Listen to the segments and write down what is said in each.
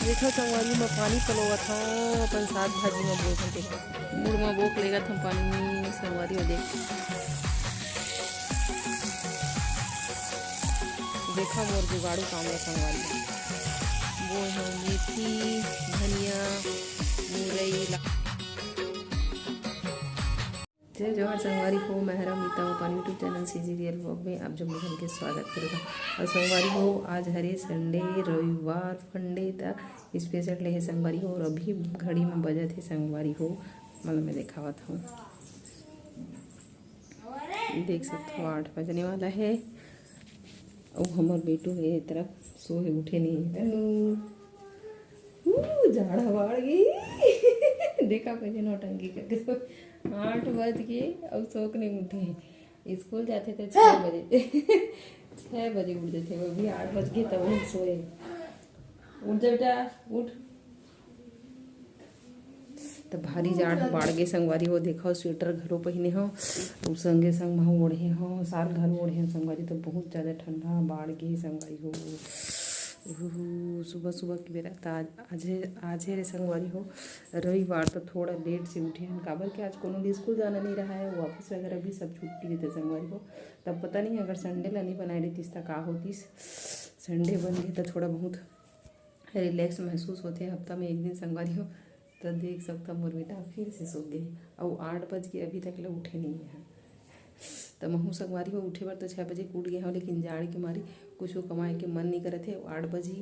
देखो संगवारी में पानी पलोवत हूँ अपन साग भाजी में बोल देखो मुड़ में बोक लेगा हम पानी संगवारी हो देख देखो मोर जुगाड़ू काम में संगवारी वो है मेथी धनिया मुरई जय जोहर संगवारी हो। मैं हरा मीता हूँ अपन YouTube channel CG real vlog में आप जब मुझे के स्वागत करेगा। और संगवारी हो आज हरे संडे रविवार फंडे था स्पेशल ले है संगवारी हो। और अभी घड़ी में बजत है संगवारी हो मतलब मैं दिखावत हूँ देख सकते हो 8 बजने वाला है। और हमार बेटू मेरे तरफ सोए उठे नहीं झाड़ा बाढ़ गई देखा कैसे नौटंकी करके 8 बज के अब सोक नहीं उठे। स्कूल जाते थे 6 बजे 6 बजे उठ जाते वो भी 8 बज के तब हम सोए। उठ जा बेटा उठ। तो भारी जाड़ बाढ़ गए संगवारी हो देखो स्वेटर घरों पहने हो और संगे संग महू ओढ़े हो साल घर ओढ़े हो संगवारी। तो बहुत ज़्यादा ठंडा बाढ़ गई संगवारी हो। सुबह सुबह की बेरा तो आज रे संगवारी हो रविवार तो थोड़ा लेट से उठे हैं काबर के आज कोनो भी स्कूल जाना नहीं रहा है। वो ऑफिस वगैरह भी सब छुट्टी रहते संगवारी हो। तब पता नहीं अगर संडे ला नहीं बनाई रही तीस का होतीस। संडे बन गई तो थोड़ा बहुत रिलैक्स महसूस होते हैं हफ्ता में एक दिन संगवारी हो। तो देख सकता मोर बेटा फिर से सो गए और 8 बज के अभी तक लोग उठे नहीं है। तो महू संगवारी हो उठे बार तो 6 बजे कूट गए हो लेकिन जाड़ के मारी कुछ कमाए के मन नहीं करे थे। 8 बजे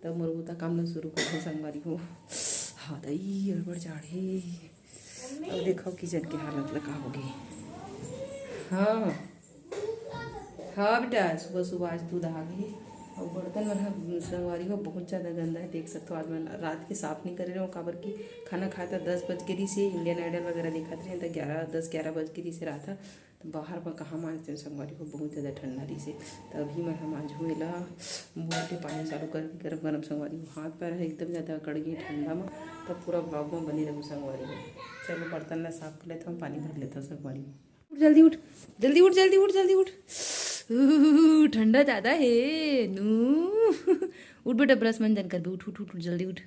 तब मोर बुता काम शुरू कर संगवारी हो। हाँ दई अड़बड़ जाड़े और देखो किचन के हालत लगा हो गई। हाँ हाँ बेटा सुबह सुबह आज दूध आ गई और बर्तन मन संगवारी हो बहुत ज़्यादा गंदा है। देख सकते हो आज मैं रात के साफ नहीं कर रहे हूँ काबर की खाना खाया था 10 बज के से इंडियन आइडल वगैरह देखा थे तो 10-11 बज के से रहा था। तो बाहर में कहाँ मानते हैं संगवारी को बहुत ज़्यादा ठंडा रही से। तो अभी मैं हम आज हुए ला मोल के पानी चालू करके गरम गरम संगवारी को हाथ पैर एकदम ज़्यादा अकड़ गई ठंडा में। तब पूरा ब्लॉग में बनी रहूँ संगवारी में। चलो बर्तन ला साफ कर लेता हूँ पानी भर लेता हूँ संगवारी में। जल्दी उठ जल्दी उठ जल्दी उठ जल्दी उठ ठंडा ज़्यादा है नू उठ बेटा ब्रश मंजन कर उठ उठ उठ जल्दी उठ।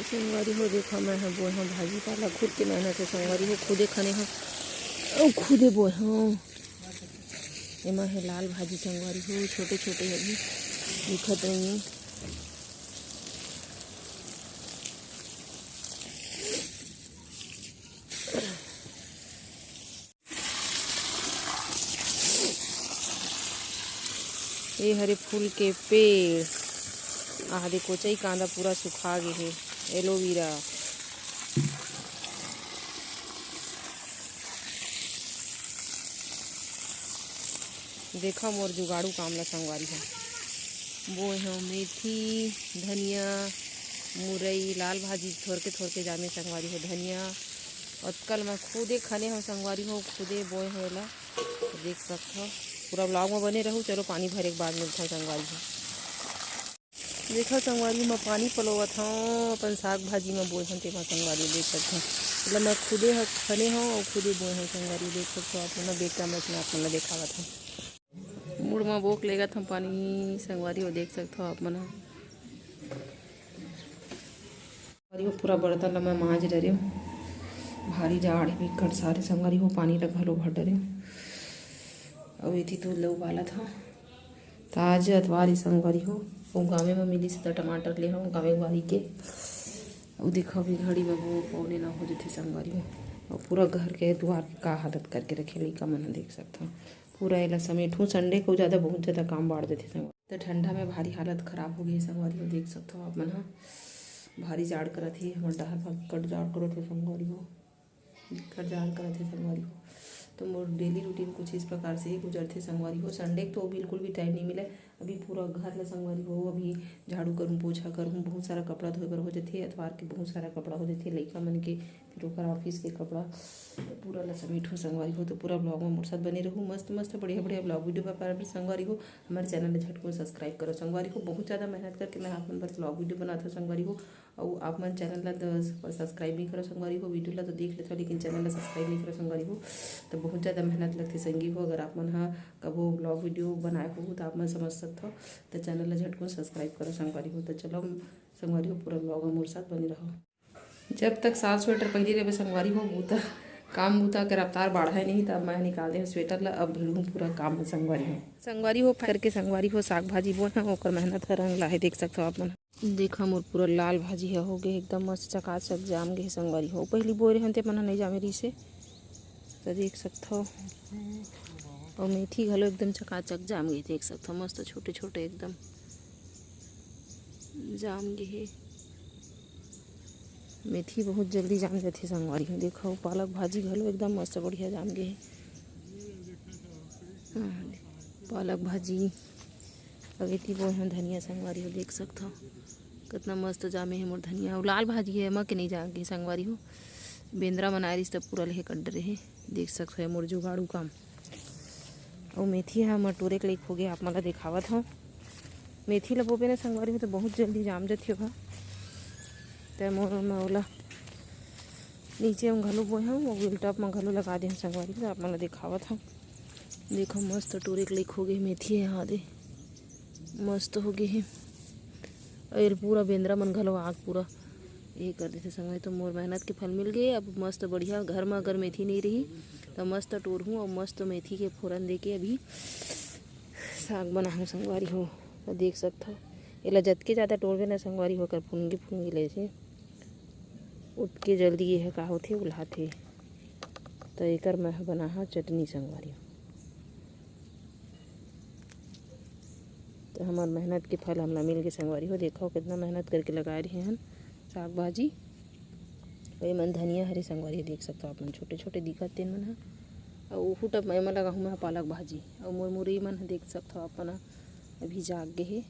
संगवारी हो देखा मैं हाँ बोए हाँ भाजी पाला खुद के मेहनत है संगवारी हो खुदे खाने हाँ और खुदे बोए हाँ। एमा है लाल भाजी संगवारी हो छोटे छोटे अभी दिखत रही हैं। ये हरे फूल के पेड़ आधे कोचई कांदा पूरा सुखा गए है एलोवेरा। देखा मोर जुगाड़ू काम ला संगवारी है वो है मेथी धनिया मुरई लाल भाजी थोड़ के जामे संगवारी हो धनिया। और कल मैं खुदे खाने हो संगवारी हो खुदे बोए हैं ला तो देख सकते हो पूरा ब्लॉग में बने रहूँ। चलो पानी भरे के बाद मिलता है संगवारी हो। देखो संगवारी में पानी पलोवत हूँ अपन साग भाजी में बोए हैं तेमा संगवारी देख सकते हो। मतलब मैं खुदे खने हूँ और खुदे बोए हैं संगवारी देख सकते हो। आप लोग बेटा मैं आप देखावत हूँ मुड़ में बोक लेगा हम पानी संगवारी हो देख सकते हो आप मन पूरा बर्तन ला मैं मांज डरे हूँ भारी जाड़ भी कट सारे संगवारी हो पानी ला घलो भर डरे हूँ। और ये तो लो वाला था ताज अतवार संगवारी हो वो गाँव में मिली से टमाटर ले हूँ गाँव वाली के। और देखो भी घड़ी में वो पौने ना हो जाती संगवारी हो। और पूरा घर के द्वार की का हालत करके रखे लड़का मन देख सकता हूँ पूरा एला समेट हूँ। संडे को ज़्यादा बहुत ज़्यादा काम बाढ़ देते संगवारी। तो ठंडा में भारी हालत ख़राब हो गई संगवारी हो देख सकते हो आप मन भारी जाड़ करत ही हमारे डहर भाग कट जाड़ करत है संगवारी हो कट जाड़ करत है संगवारी हो। तो मोर डेली रूटीन कुछ इस प्रकार से ही गुजरते संगवारी हो। संडे तो बिल्कुल भी टाइम नहीं मिले अभी पूरा घर ला संगवारी हो अभी झाड़ू करूँ पोछा करूँ, बहुत सारा कपड़ा धोए बर हो जाथे, अतवार के बहुत सारा कपड़ा हो जाथे लइका मन के, फिर ओकर ऑफिस के कपड़ा पूरा ला समेट हो संगवारी हो। तो पूरा ब्लॉग में मोर साथ बने रहूँ, मस्त मस्त बढ़िया बढ़िया ब्लॉग वीडियो पर संगवारी हो। हमारे चैनल में झटको सब्सक्राइब करो संगवारी हो। बहुत ज़्यादा मेहनत करके मैं आप मन पर ब्लॉग वीडियो बनाता हूँ संगवारी हो, और आप मन चैनल ला तो सब्सक्राइब नहीं करो संगवारी हो। वीडियो ला तो देख लेते हो लेकिन चैनल ला सब्सक्राइब नहीं करो संगवारी हो। तो बहुत ज़्यादा मेहनत लगती संगी हो। अगर आप मन हाँ कबो ब्लॉग वीडियो बनाए हो तो आप मन समझ सकते हो, तो चैनल ला झटको सब्सक्राइब करो संगवारी हो। तो चलो संगवारी हो पूरा ब्लॉग में मोर साथ बने रहो। जब तक साल स्वेटर पहले रहे संगवारी हो बूता काम बूता के रफ्तार बढ़ाए नहीं, तब मैं निकाल दे स्वेटर ला, अब भिड़ूँ पूरा काम में संगवारी हो करके संगवारी हो। साग भाजी बोना ओकर मेहनत का रंग ला है, देख सकते हो आप मन। देखा मोर पूरा लाल भाजी है हो गए एकदम मस्त चकाचक जाम गए संगवारी हो। पहली बोए रहन ते मन नहीं जामे रही से, तो देख सकते हो। और मेथी घलो एकदम चकाचक जाम गई, देख सकते हो मस्त छोटे छोटे एकदम जाम गए। मेथी बहुत जल्दी जाम जाती संगवारी हो। देखो पालक भाजी घलो एकदम मस्त बढ़िया जाम गए। पालक भाजी अगेती बोए हैं धनिया संगवारी हो, देख सकते हो कितना मस्त जामे है मोर धनिया। और लाल भाजी है मक नहीं जाम गई संगवारी हो। बेंद्रा मनाए रही तब पूरा लेहे कड्ड रहे, देख सकते हो मोर जुगाड़ू काम। और मेथी है मटोरे के हो गया, आप मला दिखावत हूँ। मेथी ला बोबे ने संगवारी हो तो बहुत जल्दी जाम जाती हो। तो मोर में ओला नीचे में घलो बोए हूँ, और गिलटॉप में घलो लगा दे संगवारी हो। आप मला दिखावत हूँ। देखो मस्त टोरे के हो गए मेथी है आदे मस्त हो गए है। और पूरा बेंद्रा मन घलो आग पूरा ये कर देते संगवारी। तो मोर मेहनत के फल मिल गए। अब मस्त बढ़िया घर में अगर मेथी नहीं रही तो मस्त टोरहूँ और मस्त मेथी के फोरन दे के अभी साग बनाऊँ संगवारी हो। तो देख सकते हो एला जतके ज़्यादा टोरबे ना संगवारी हो कर फुनगी ले से उठ के जल्दी ये है का होथे उल्हाथे। तो एकर मैं बना चटनी संगवारी हो। तो हमार मेहनत के फल हमला मिल गए संगवारी हो। देखो कितना मेहनत करके लगाए रहे हैं साग भाजी। और मन धनिया हरे संगवारी देख सकते हो आप मन, छोटे छोटे दिखत तेन मन है। और ओहू टब मैं लगाऊँ मैं पालक भाजी। और मोर मुरई मन देख सकते हो आप मन अभी जाग गए है।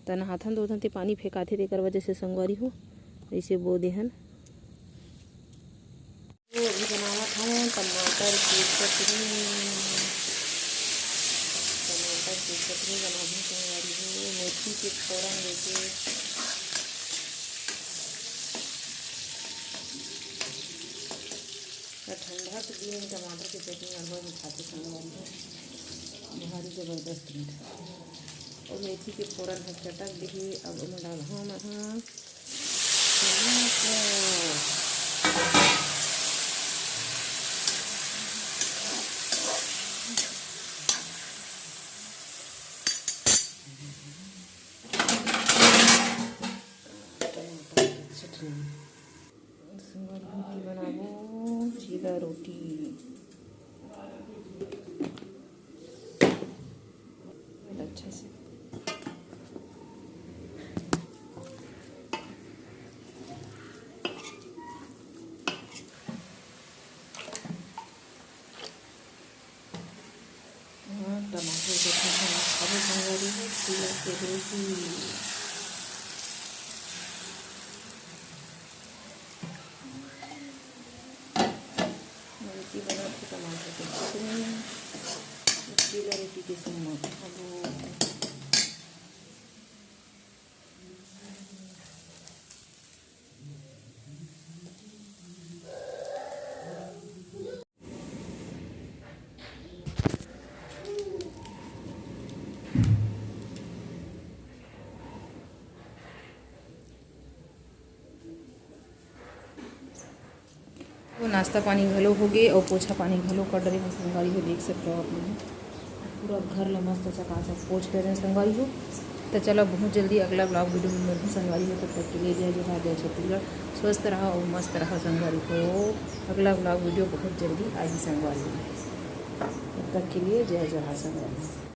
तना हाथन दोधन ते पानी फेंकाथे तेकर वजह से संगवारी हो ऐसे बो देहन। तो अभी बनावत हूँ टमाटर की चटनी। टमाटर की चटनी बनाऊँ संगवारी हो, मेथी के फोरन देके। ठंडा के दिन में टमाटर की चटनी लगभग में खाते संगवारी हो, भारी जबरदस्त मीठा। और मेथी के फोरन है चटक दिही। अब मैं डालूँ मैं रोटी बनाबो सीधा रोटी। अच्छा से टमाटर के संगवारी हो सीधा के रोटी। रोटी बनाते टमाटर की चटनी सीधा रोटी के संग खाबो। वो नाश्ता पानी घलो हो गए और पोछा पानी घलो कर रहे हैं संगवारी हो, देख सकते हो आप लोग। पूरा घर ला मस्त चकाचक पोछ कर रहे हैं संगवारी हो। तो चलो बहुत जल्दी अगला ब्लॉग वीडियो में मिलूँ संगवारी हो। तब तक के लिए जय जोहार जय छत्तीसगढ़। स्वस्थ रहो और मस्त रहो संगवारी हो। अगला ब्लॉग वीडियो बहुत जल्दी आई संगवारी हो। तब तक के लिए जय जोहार संगवारी।